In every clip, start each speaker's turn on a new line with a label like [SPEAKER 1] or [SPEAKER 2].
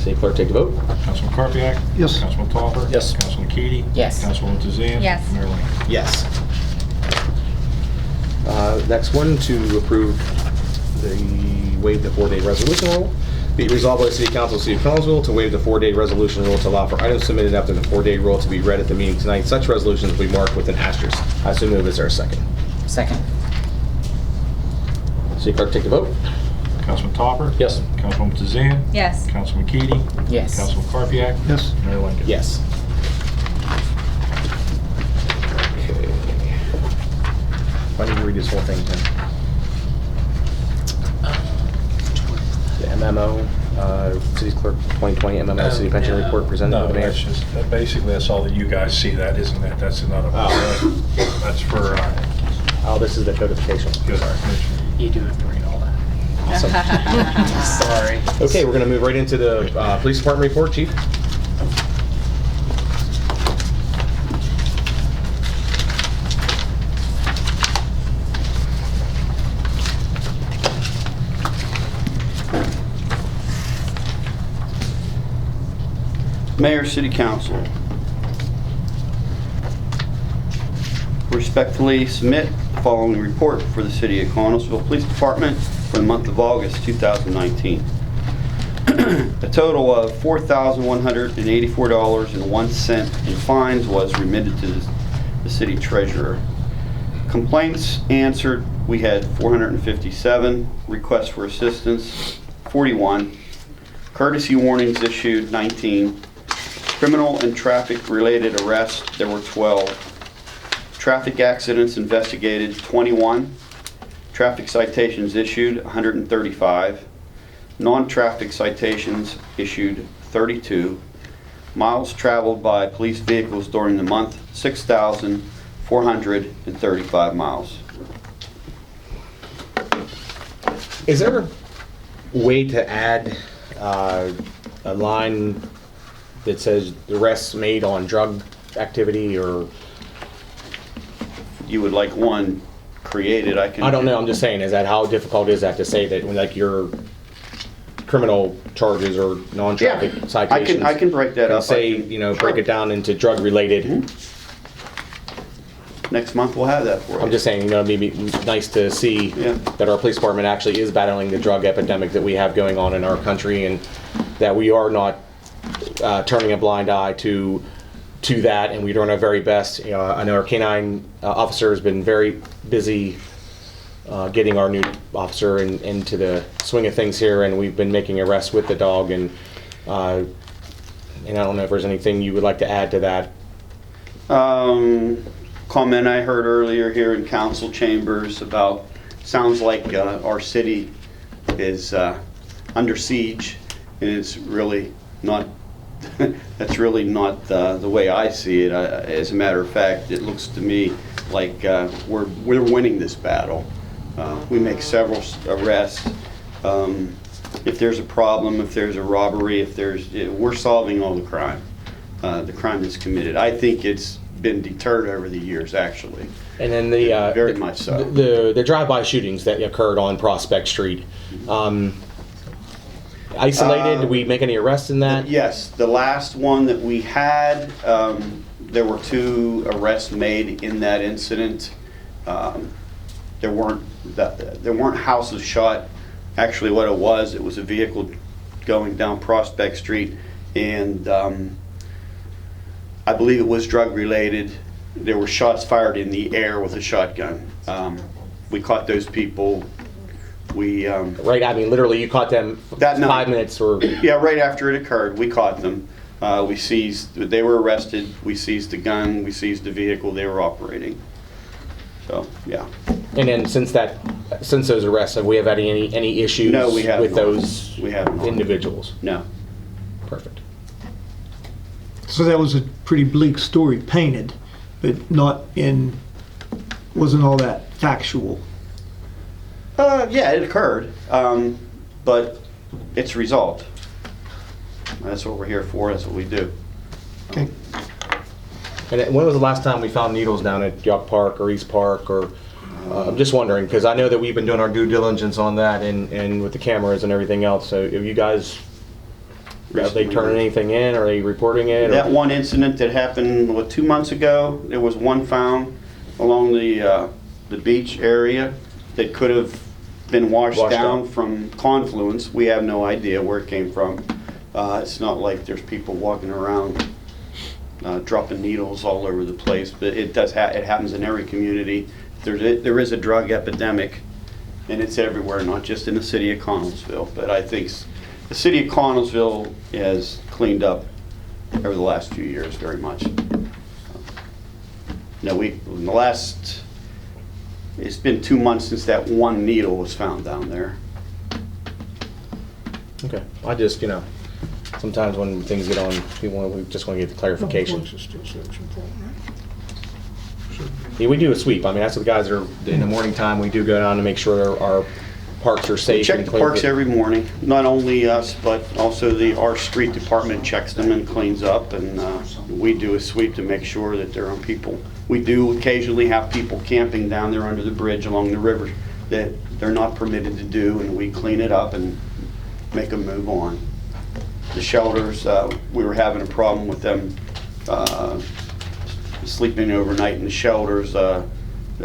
[SPEAKER 1] City Clerk, take the vote.
[SPEAKER 2] Councilman Karpiak?
[SPEAKER 3] Yes.
[SPEAKER 2] Councilman Topper?
[SPEAKER 1] Yes.
[SPEAKER 2] Councilman Keady?
[SPEAKER 4] Yes.
[SPEAKER 2] Councilwoman Tizan?
[SPEAKER 4] Yes.
[SPEAKER 2] Mayor Lambert?
[SPEAKER 1] Yes. Next one, to approve the waive the 4-day resolution rule. Be it resolved by the City Council of the City of Collinsville to waive the 4-day resolution rule to allow for items submitted after the 4-day rule to be read at the meeting tonight. Such resolutions will be marked with an asterisk. I so move. Is there a second?
[SPEAKER 4] Second.
[SPEAKER 1] City Clerk, take the vote.
[SPEAKER 2] Councilman Topper?
[SPEAKER 1] Yes.
[SPEAKER 2] Councilwoman Tizan?
[SPEAKER 4] Yes.
[SPEAKER 2] Councilman Keady?
[SPEAKER 4] Yes.
[SPEAKER 2] Councilman Karpiak?
[SPEAKER 3] Yes.
[SPEAKER 2] Mayor Lambert?
[SPEAKER 1] Yes. Okay. Why don't you read this whole thing, Tim? The MMO, City Clerk 2020 MMO City Pension Report presented by
[SPEAKER 2] No,
[SPEAKER 1] the mayor.
[SPEAKER 2] that's just, basically that's all that you guys see. That isn't it. That's not a, that's for,
[SPEAKER 1] Oh, this is the codification.
[SPEAKER 2] good.
[SPEAKER 4] You do have to read all that.
[SPEAKER 1] Awesome.
[SPEAKER 4] Sorry.
[SPEAKER 1] Okay, we're gonna move right into the police department report, Chief.
[SPEAKER 5] Mayor, City Council. Respectfully submit the following report for the City of Connellsville Police Department for the month of August 2019. A total of $4,184.01 in fines was remitted to the city treasurer. Complaints answered, we had 457. Requests for assistance, 41. Courtesy warnings issued, 19. Criminal and traffic-related arrests, there were 12. Traffic accidents investigated, 21. Traffic citations issued, 135. Non-traffic citations issued, 32. Miles traveled by police vehicles during the month, 6,435 miles.
[SPEAKER 1] Is there a way to add a line that says arrests made on drug activity, or?
[SPEAKER 5] You would like one created, I can...
[SPEAKER 1] I don't know, I'm just saying, is that, how difficult is that to say that when like your criminal charges or non-traffic
[SPEAKER 5] Yeah,
[SPEAKER 1] citations?
[SPEAKER 5] I can break that
[SPEAKER 1] and
[SPEAKER 5] up.
[SPEAKER 1] say,
[SPEAKER 5] I can-
[SPEAKER 1] you know,
[SPEAKER 5] Sure.
[SPEAKER 1] break it down into drug-related.
[SPEAKER 5] Next month we'll have that for you.
[SPEAKER 1] I'm just saying, you know, it'd be nice to see
[SPEAKER 5] Yeah.
[SPEAKER 1] that our police department actually is battling the drug epidemic that we have going on in our country, and that we are not turning a blind eye to that, and we're doing our very best. You know, I know our canine officer has been very busy getting our new officer into the swing of things here, and we've been making arrests with the dog, and I don't know if there's anything you would like to add to that.
[SPEAKER 5] Comment I heard earlier here in council chambers about, sounds like our city is under siege, and it's really not, that's really not the way I see it. As a matter of fact, it looks to me like we're winning this battle. We make several arrests. If there's a problem, if there's a robbery, we're solving all the crime that's committed. I think it's been deterred over the years, actually.
[SPEAKER 1] And then
[SPEAKER 5] Very much so.
[SPEAKER 1] the drive-by shootings that occurred on Prospect Street. Isolated, did we make any arrests in that?
[SPEAKER 5] Yes, the last one that we had, there were 2 arrests made in that incident. There weren't houses shot. Actually, what it was a vehicle going down Prospect Street, and I believe it was drug related. There were shots fired in the air with a shotgun. We caught those people. We
[SPEAKER 1] Right, I mean, literally, you caught them
[SPEAKER 5] That night.
[SPEAKER 1] 5 minutes or...
[SPEAKER 5] yeah, right after it occurred, we caught them. They were arrested. We seized the gun. We seized the vehicle they were operating. So, yeah.
[SPEAKER 1] And then since those arrests, have we had any issues
[SPEAKER 5] No, we have
[SPEAKER 1] with
[SPEAKER 5] not.
[SPEAKER 1] those
[SPEAKER 5] We have not.
[SPEAKER 1] individuals?
[SPEAKER 5] No.
[SPEAKER 1] Perfect.
[SPEAKER 3] So that was a pretty bleak story painted, but wasn't all that factual.
[SPEAKER 5] Yeah, it occurred, but it's resolved. That's what we're here for. That's what we do.
[SPEAKER 3] Okay.
[SPEAKER 1] And when was the last time we found needles down at York Park or East Park? Or I'm just wondering, because I know that we've been doing our due diligence on that and with the cameras and everything else. So have you guys Have they turned anything in? Are they reporting it?
[SPEAKER 5] That one incident that happened, 2 months ago, there was one found along the beach area that could have been washed
[SPEAKER 1] Washed
[SPEAKER 5] down
[SPEAKER 1] out.
[SPEAKER 5] from confluence. We have no idea where it came from. It's not like there's people walking around dropping needles all over the place, but it does. It happens in every community. There is a drug epidemic, and it's everywhere, not just in the city of Connellsville. But I think the city of Connellsville has cleaned up over the last few years very much. No, in the last, it's been 2 months since that one needle was found down there.
[SPEAKER 1] Okay. I just, sometimes when things get on, we just want to get the clarification. Yeah, we do a sweep. I mean, that's what the guys are, in the morning time, we do go down to make sure our parks are safe.
[SPEAKER 5] Check
[SPEAKER 1] and
[SPEAKER 5] the
[SPEAKER 1] clean.
[SPEAKER 5] parks every morning, not only us, but also our street department checks them and cleans up, and we do a sweep to make sure that there are people. We do occasionally have people camping down there under the bridge along the river that they're not permitted to do, and we clean it up and make them move on. The shelters, we were having a problem with them sleeping overnight in the shelters. The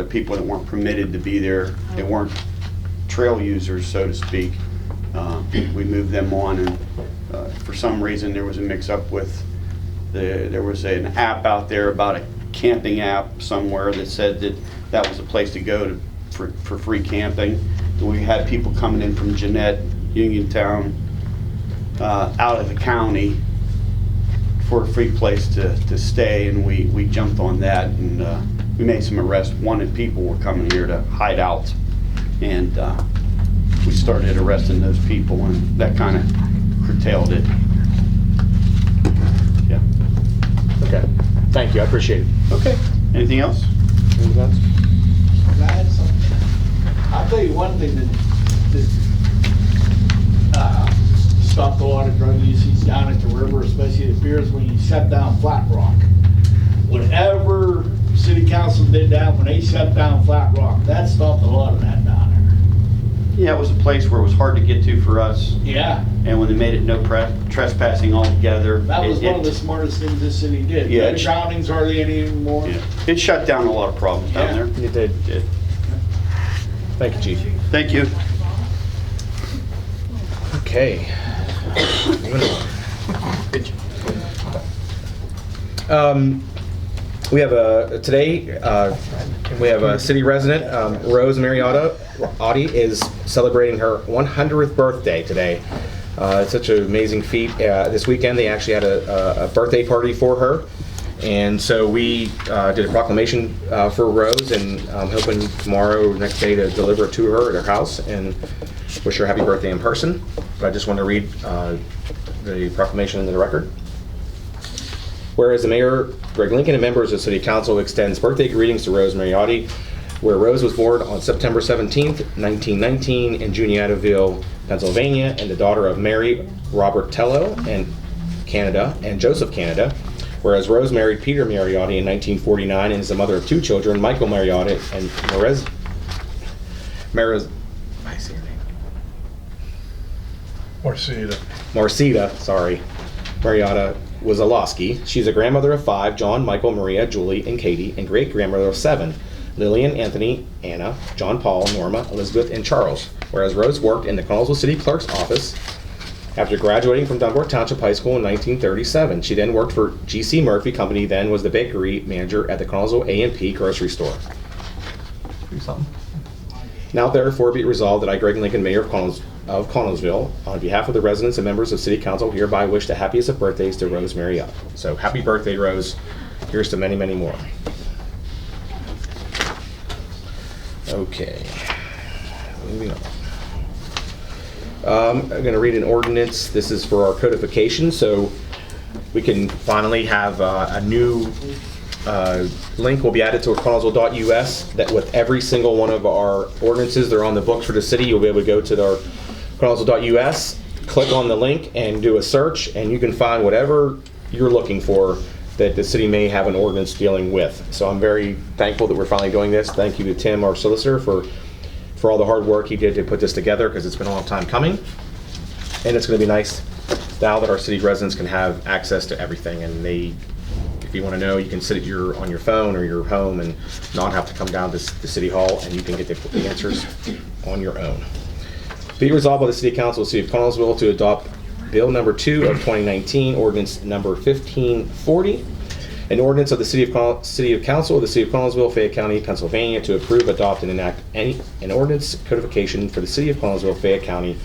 [SPEAKER 5] people that weren't permitted to be there, they weren't trail users, so to speak. We moved them on, and for some reason there was a mix-up with there was an app out there, about a camping app somewhere, that said that was a place to go for free camping. We had people coming in from Jeanette, Uniontown, out of the county for a free place to stay, and we jumped on that, and we made some arrests. Wanted people were coming here to hide out, and we started arresting those people, and that kind of curtailed it. Yeah.
[SPEAKER 1] Okay. Thank you. I appreciate it.
[SPEAKER 5] Okay. Anything else?
[SPEAKER 1] Anything else?
[SPEAKER 6] Can I add something? I'll tell you one thing that stopped a lot of drug usage down at the river, especially it appears when you shut down Flat Rock. Whenever city council did that, when they shut down Flat Rock, that stopped a lot of that down
[SPEAKER 5] Yeah, it was a place where it was hard to get to for us,
[SPEAKER 6] there. Yeah,
[SPEAKER 5] and when they made it no trespassing altogether.
[SPEAKER 6] that was
[SPEAKER 5] it-
[SPEAKER 6] one of the smartest things this city did.
[SPEAKER 5] Yeah,
[SPEAKER 6] No drownings hardly any anymore.
[SPEAKER 5] Yeah. It shut down a lot of problems down
[SPEAKER 6] Yeah.
[SPEAKER 5] there.
[SPEAKER 1] You did.
[SPEAKER 5] It did.
[SPEAKER 1] Thank you, Chief.
[SPEAKER 5] Thank you.
[SPEAKER 1] Okay. We have today, we have a city resident, Rose Mariotti is celebrating her 100th birthday today. It's such an amazing feat. This weekend they actually had a birthday party for her. And so we did a proclamation for Rose, and I'm hoping tomorrow, next day, to deliver it to her at her house and wish her a happy birthday in person. But I just want to read the proclamation into the record. Whereas the Mayor, Greg Lincoln, and members of City Council extends birthday greetings to Rose Mariotti, where Rose was born on September 17th, 1919 in Juniataville, Pennsylvania, and the daughter of Mary Robert Tello and Canada and Joseph Canada. Whereas Rose married Peter Mariotti in 1949 and is the mother of two children, Michael Mariotti and I see her name. Marcita, sorry. Mariotta Wazalowski. She's a grandmother of 5, John, Michael, Maria, Julie, and Katie, and great-grandmother of 7, Lillian, Anthony, Anna, John Paul, Norma, Elizabeth, and Charles. Whereas Rose worked in the Connellsville City Clerk's office after graduating from Dunbar Township High School in 1937. She then worked for G.C. Murphy Company, then was the bakery manager at the Connellsville A&P grocery store. Do something. Now therefore be it resolved that I, Greg Lincoln, Mayor of Connellsville, on behalf of the residents and members of City Council, hereby wish the happiest of birthdays to Rose Mariotti. So happy birthday, Rose. Here's to many, many more. Okay. Moving on. I'm going to read an ordinance. This is for our codification, so we can finally have a new link will be added to Connellsville.us that with every single one of our ordinances, they're on the books for the city. You'll be able to go to our Connellsville.us, click on the link and do a search, and you can find whatever you're looking for that the city may have an ordinance dealing with. So I'm very thankful that we're finally doing this. Thank you to Tim, our solicitor, for all the hard work he did to put this together, because it's been a long time coming. And it's going to be nice now that our city residents can have access to everything, and if you want to know, you can sit on your phone or your home and not have to come down to the city hall, and you can get the answers on your own. Be resolved by the City Council of the City of Connellsville to adopt Bill number 2 of 2019, ordinance number 1540, an ordinance of the City Council of the City of Connellsville, Fayette County, Pennsylvania, to approve, adopt, and enact an ordinance codification for the City of Connellsville, Fayette County,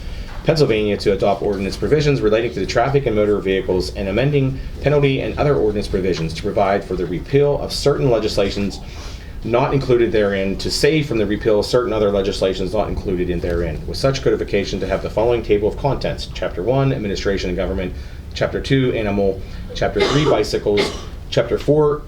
[SPEAKER 1] Pennsylvania, to adopt ordinance provisions relating to the traffic and motor vehicles and amending penalty and other ordinance provisions to provide for the repeal of certain legislations not included therein, to save from the repeal of certain other legislations not included in therein, with such codification to have the following table of contents: Chapter 1, Administration and Government; Chapter 2, Animal; Chapter 3, Bicycles; Chapter 4,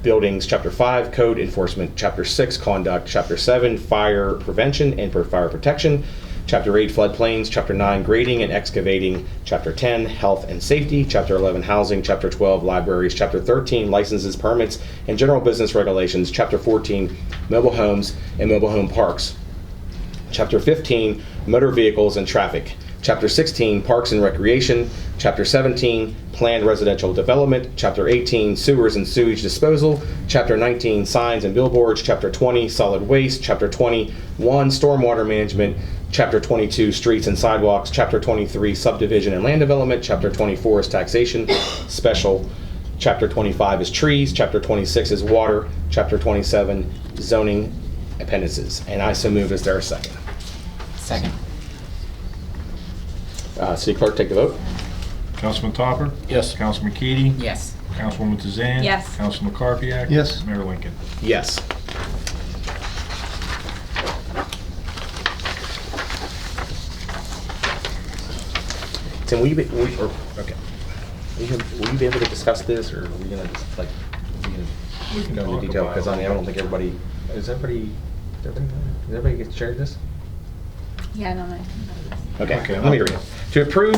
[SPEAKER 1] Buildings; Chapter 5, Code Enforcement; Chapter 6, Conduct; Chapter 7, Fire Prevention and Fire Protection; Chapter 8, Floodplains; Chapter 9, Grading and Excavating; Chapter 10, Health and Safety; Chapter 11, Housing; Chapter 12, Libraries; Chapter 13, Licenses, Permits, and General Business Regulations; Chapter 14, Mobile Homes and Mobile Home Parks; Chapter 15, Motor Vehicles and Traffic; Chapter 16, Parks and Recreation; Chapter 17, Planned Residential Development; Chapter 18, Sewers and Sewage Disposal; Chapter 19, Signs and Billboards; Chapter 20, Solid Waste; Chapter 21, Stormwater Management; Chapter 22, Streets and Sidewalks; Chapter 23, Subdivision and Land Development; Chapter 24 is Taxation Special; Chapter 25 is Trees; Chapter 26 is Water; Chapter 27, Zoning Appendices. And I so move. Is there a second?
[SPEAKER 4] Second.
[SPEAKER 1] City Clerk, take the vote.
[SPEAKER 2] Councilman Topper?
[SPEAKER 7] Yes.
[SPEAKER 2] Councilman Keating?
[SPEAKER 4] Yes.
[SPEAKER 2] Councilwoman Tazan?
[SPEAKER 8] Yes.
[SPEAKER 2] Councilman Karpiak?
[SPEAKER 3] Yes.
[SPEAKER 2] Mayor Lincoln?
[SPEAKER 1] Yes. Tim, will you be able to discuss this, or are we gonna just like,
[SPEAKER 2] We can
[SPEAKER 1] go
[SPEAKER 2] talk
[SPEAKER 1] into detail?
[SPEAKER 2] about
[SPEAKER 1] Because
[SPEAKER 2] it.
[SPEAKER 1] I don't think everybody, does everybody get shared this?
[SPEAKER 8] Yeah, no, no.
[SPEAKER 1] Okay,
[SPEAKER 2] Okay,
[SPEAKER 1] let me read it. To approve,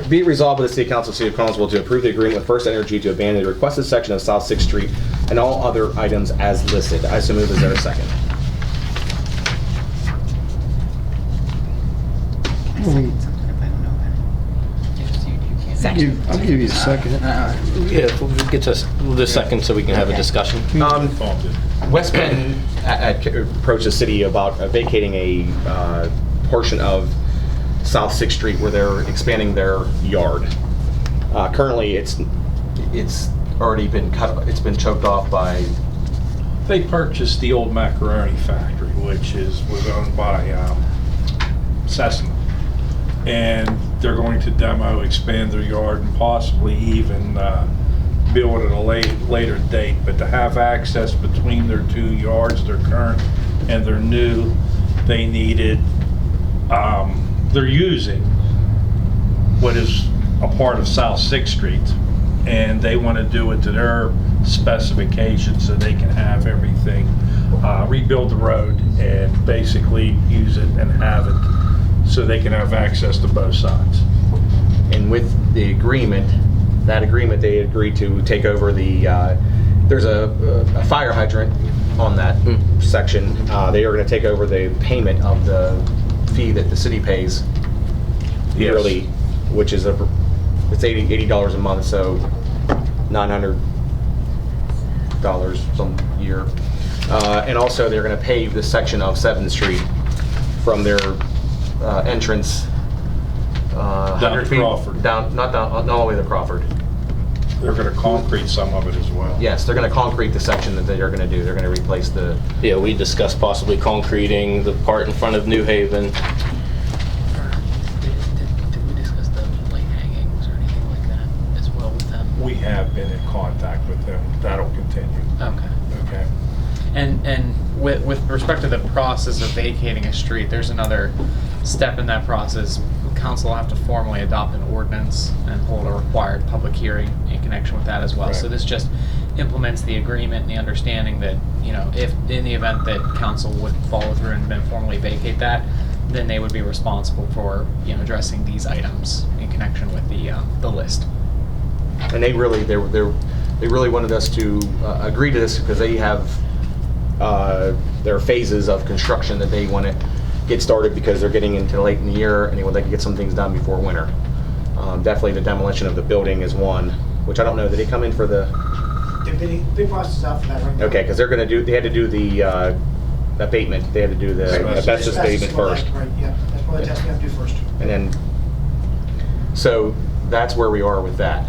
[SPEAKER 1] be it resolved by the City Council of the City of Collinsville to approve the agreement with First Energy to abandon the requested section of South 6th Street and all other items as listed. I so move. Is there a second?
[SPEAKER 4] Something if I don't know that. Yes, you can't.
[SPEAKER 8] Second.
[SPEAKER 3] I'll give you a second.
[SPEAKER 7] Yeah, we'll get to the second so we can have a discussion.
[SPEAKER 2] Involved in-
[SPEAKER 1] West Penn approached the city about vacating a portion of South 6th Street where they're expanding their yard. Currently, it's already been cut. It's been choked off by.
[SPEAKER 2] They purchased the old macaroni factory, which was owned by Cessna. And they're going to demo, expand their yard, and possibly even build at a later date. But to have access between their two yards, their current and their new, they needed, they're using what is a part of South 6th Street, and they want to do it to their specifications so they can have everything, rebuild the road and basically use it and have it so they can have access to both sides.
[SPEAKER 1] And with the agreement, they agreed to take over the, there's a fire hydrant on that section. They are going to take over the payment of the fee that the city pays yearly, which is it's $80 a month, so $900 some year. And also they're going to pave the section of 7th Street from their entrance
[SPEAKER 2] Down
[SPEAKER 1] 100
[SPEAKER 2] to
[SPEAKER 1] feet
[SPEAKER 2] Crawford.
[SPEAKER 1] not all the way to Crawford.
[SPEAKER 2] They're going to concrete some of it as well.
[SPEAKER 1] Yes, they're going to concrete the section that they're going to do. They're going to replace the.
[SPEAKER 7] Yeah, we discussed possibly concreting the part in front of New Haven.
[SPEAKER 4] Did we discuss the light hangings or anything like that as well with them?
[SPEAKER 2] We have been in contact with them. That'll continue.
[SPEAKER 4] Okay.
[SPEAKER 2] Okay.
[SPEAKER 9] And with respect to the process of vacating a street, there's another step in that process. Council will have to formally adopt an ordinance and hold a required public hearing in connection with that as well. So
[SPEAKER 2] Right.
[SPEAKER 9] this just implements the agreement and the understanding that, you know, if in the event that council would follow through and then formally vacate that, then they would be responsible for, you know, addressing these items in connection with the list.
[SPEAKER 1] And they really wanted us to agree to this because they have their phases of construction that they want to get started because they're getting into late in the year and they would like to get some things done before winter. Definitely the demolition of the building is one, which I don't know, did he come in for the,
[SPEAKER 10] The big process is out for that right now.
[SPEAKER 1] okay, because they had to do the abatement, they had to do the asbestos abatement first.
[SPEAKER 10] Right, yeah, that's probably the test we have to do first.
[SPEAKER 1] And then, so that's where we are with that.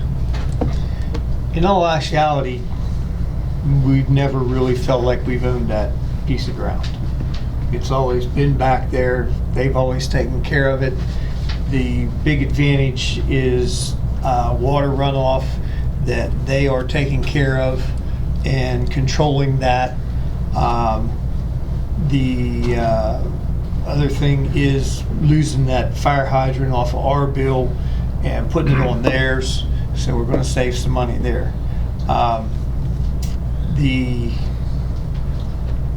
[SPEAKER 3] In all actuality, we've never really felt like we've owned that piece of ground. It's always been back there. They've always taken care of it. The big advantage is water runoff that they are taking care of and controlling that. The other thing is losing that fire hydrant off of our bill and putting it on theirs, so we're gonna save some money there. The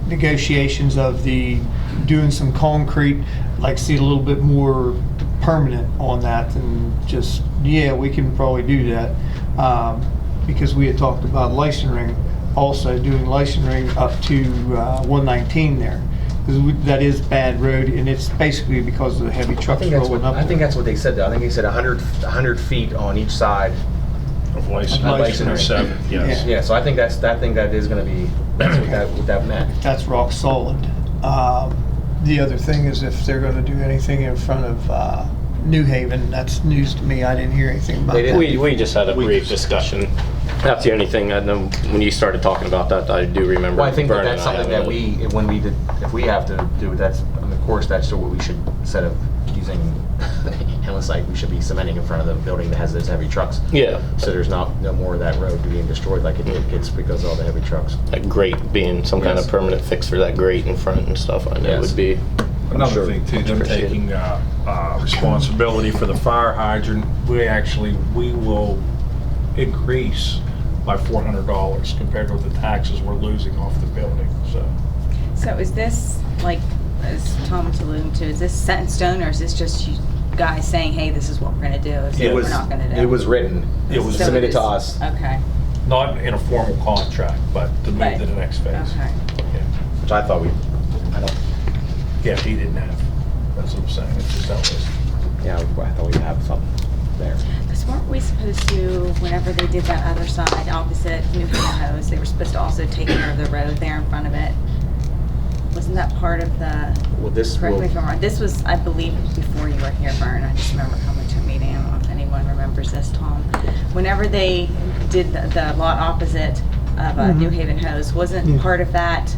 [SPEAKER 3] negotiations of doing some concrete, like see a little bit more permanent on that and just, yeah, we can probably do that. Because we had talked about licensing, also doing licensing up to 119 there. 'Cause that is bad road, and it's basically because of the heavy trucks rolling up.
[SPEAKER 1] I think that's what they said though. I think they said 100 feet on each side.
[SPEAKER 2] Of license,
[SPEAKER 1] Licensing.
[SPEAKER 2] 7, yes.
[SPEAKER 1] Yeah, so I think that is gonna be, that's what that meant.
[SPEAKER 3] That's rock solid. The other thing is if they're gonna do anything in front of New Haven, that's news to me. I didn't hear anything about
[SPEAKER 1] They
[SPEAKER 3] that.
[SPEAKER 1] didn't.
[SPEAKER 7] We just had a brief discussion. That's the only thing I know, when you started talking about that, I do remember.
[SPEAKER 1] Well, I think that
[SPEAKER 7] Vernon
[SPEAKER 1] that's
[SPEAKER 7] and I
[SPEAKER 1] something that
[SPEAKER 7] having
[SPEAKER 1] if we have to do it, that's, of course, that's what we should, instead of using endless site, we should be cementing in front of the building that has those heavy trucks.
[SPEAKER 7] Yeah,
[SPEAKER 1] So there's no more of that road being destroyed like it gets because of all the heavy trucks.
[SPEAKER 7] that grate being some kind of
[SPEAKER 1] Yes.
[SPEAKER 7] permanent fix for that grate in front and stuff, I know
[SPEAKER 1] Yes.
[SPEAKER 7] would be.
[SPEAKER 2] Another
[SPEAKER 1] sure.
[SPEAKER 2] thing too, them
[SPEAKER 7] Appreciate it.
[SPEAKER 2] taking responsibility for the fire hydrant, we will increase by $400 compared to what the taxes we're losing off the building, so.
[SPEAKER 8] So is this, like, as Tom was alluding to, is this set in stone, or is this just you guys saying, hey, this is what we're gonna do, this is
[SPEAKER 2] It
[SPEAKER 8] what
[SPEAKER 2] was-
[SPEAKER 8] we're not gonna do?
[SPEAKER 1] It was written.
[SPEAKER 2] It was
[SPEAKER 8] So
[SPEAKER 1] submitted
[SPEAKER 8] it
[SPEAKER 1] to
[SPEAKER 8] is-
[SPEAKER 1] us.
[SPEAKER 8] Okay,
[SPEAKER 2] Not in a formal contract, but to move
[SPEAKER 8] Right.
[SPEAKER 2] to the next phase.
[SPEAKER 8] okay.
[SPEAKER 2] Yeah.
[SPEAKER 1] Which I thought I don't,
[SPEAKER 2] Yeah, he didn't have, that's what I'm saying, it's just how it is.
[SPEAKER 1] yeah, I thought we'd have something there.
[SPEAKER 8] Because weren't we supposed to, whenever they did that other side opposite New Haven Hose, they were supposed to also take care of the road there in front of it? Wasn't that part of the,
[SPEAKER 1] Well, this
[SPEAKER 8] correct
[SPEAKER 1] will,
[SPEAKER 8] me if I'm wrong, this was, I believe, before you were here, Vern, I just remember coming to a meeting, I don't know if anyone remembers this, Tom. Whenever they did the lot opposite of New Haven Hose, wasn't
[SPEAKER 3] Yeah.
[SPEAKER 8] part of that,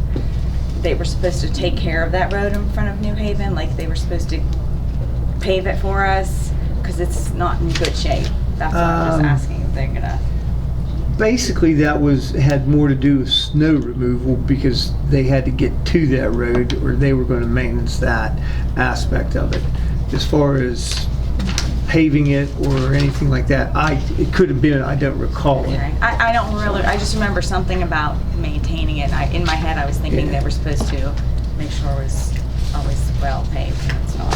[SPEAKER 8] they were supposed to take care of that road in front of New Haven, like they were supposed to pave it for us? Because it's not in good shape. That's what I'm just asking if they're gonna.
[SPEAKER 3] Basically, had more to do with snow removal because they had to get to that road, or they were going to maintenance that aspect of it. As far as paving it or anything like that, it could have been. I don't recall it.
[SPEAKER 8] Okay. I don't really, I just remember something about maintaining it. In my head, I was thinking
[SPEAKER 3] Yeah.
[SPEAKER 8] they were supposed to make sure it was always well paved, and it's not.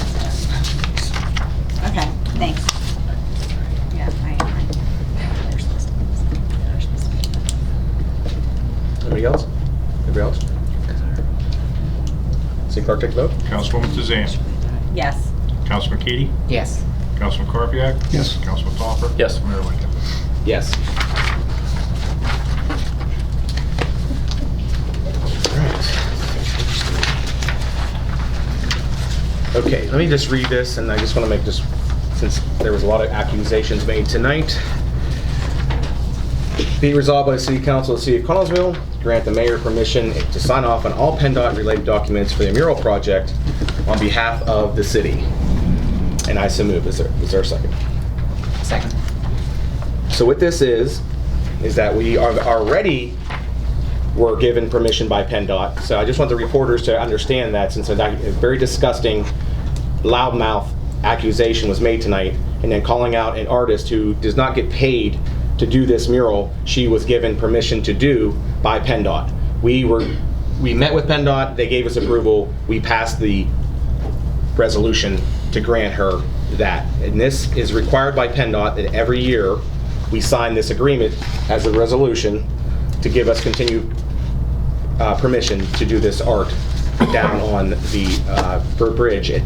[SPEAKER 8] So. Okay, thanks. Yeah, they're supposed to. They're supposed to.
[SPEAKER 1] anybody else? Anybody else? City Clerk, take the vote.
[SPEAKER 2] Councilwoman Tizan,
[SPEAKER 8] Yes.
[SPEAKER 2] Councilman Keady,
[SPEAKER 9] Yes.
[SPEAKER 2] Councilman Karpiak.
[SPEAKER 3] Yes.
[SPEAKER 2] Councilman Topper.
[SPEAKER 7] Yes.
[SPEAKER 2] Mayor Lincoln.
[SPEAKER 1] Yes. Okay, let me just read this, and I just want to make this, since there was a lot of accusations made tonight. Be resolved by the City Council of the City of Connellsville, grant the mayor permission to sign off on all PennDOT-related documents for the mural project on behalf of the city. And I so move. Is there a second?
[SPEAKER 9] Second.
[SPEAKER 1] So what this is that we are already were given permission by PennDOT. So I just want the reporters to understand that, since a very disgusting, loudmouth accusation was made tonight, and then calling out an artist who does not get paid to do this mural, she was given permission to do by PennDOT. We met with PennDOT, they gave us approval, we passed the resolution to grant her that. And this is required by PennDOT that every year we sign this agreement as a resolution to give us continued permission to do this art down on the bridge at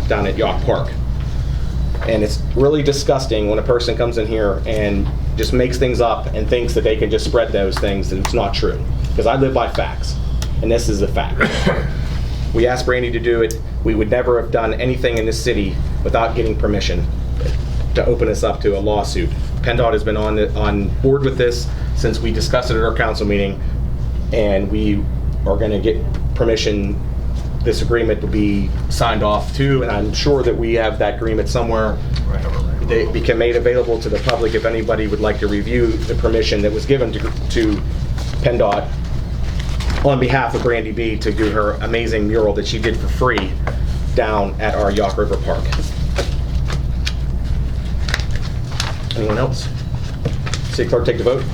[SPEAKER 1] down at Yawk Park. And it's really disgusting when a person comes in here and just makes things up and thinks that they can just spread those things, and it's not true. Because I live by facts, and this is a fact. We asked Brandy to do it. We would never have done anything in this city without getting permission to open us up to a lawsuit. PennDOT has been on board with this since we discussed it at our council meeting, and we are going to get permission. This agreement will be signed off too, and I'm sure that we have that agreement somewhere. They become made available to the public if anybody would like to review the permission that was given to PennDOT on behalf of Brandy B to do her amazing mural that she did for free down at our Yawk River Park. Anyone else? City Clerk, take the vote.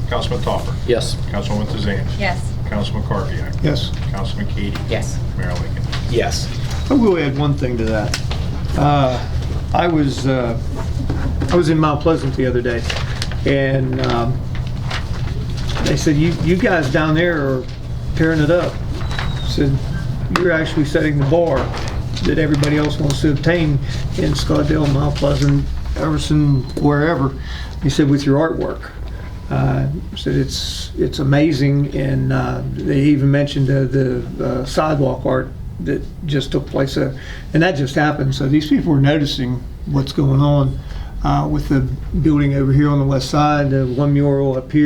[SPEAKER 2] Councilman Topper.
[SPEAKER 7] Yes.
[SPEAKER 2] Councilwoman Tizan.
[SPEAKER 8] Yes.
[SPEAKER 2] Councilman Carpio.
[SPEAKER 3] Yes.
[SPEAKER 2] Councilman Katie.
[SPEAKER 9] Yes.
[SPEAKER 2] Mayor Lincoln.
[SPEAKER 1] Yes.
[SPEAKER 3] I will add one thing to that. I was in Mount Pleasant the other day, and they said, you guys down there are tearing it up. I said, you're actually setting the bar that everybody else wants to obtain in Scottsdale, Mount Pleasant, Everson, wherever. He said, with your artwork. Said it's amazing, and they even mentioned the sidewalk art that just took place, and that just happened. So these people are noticing what's going on with the building over here on the west side, the one mural up here.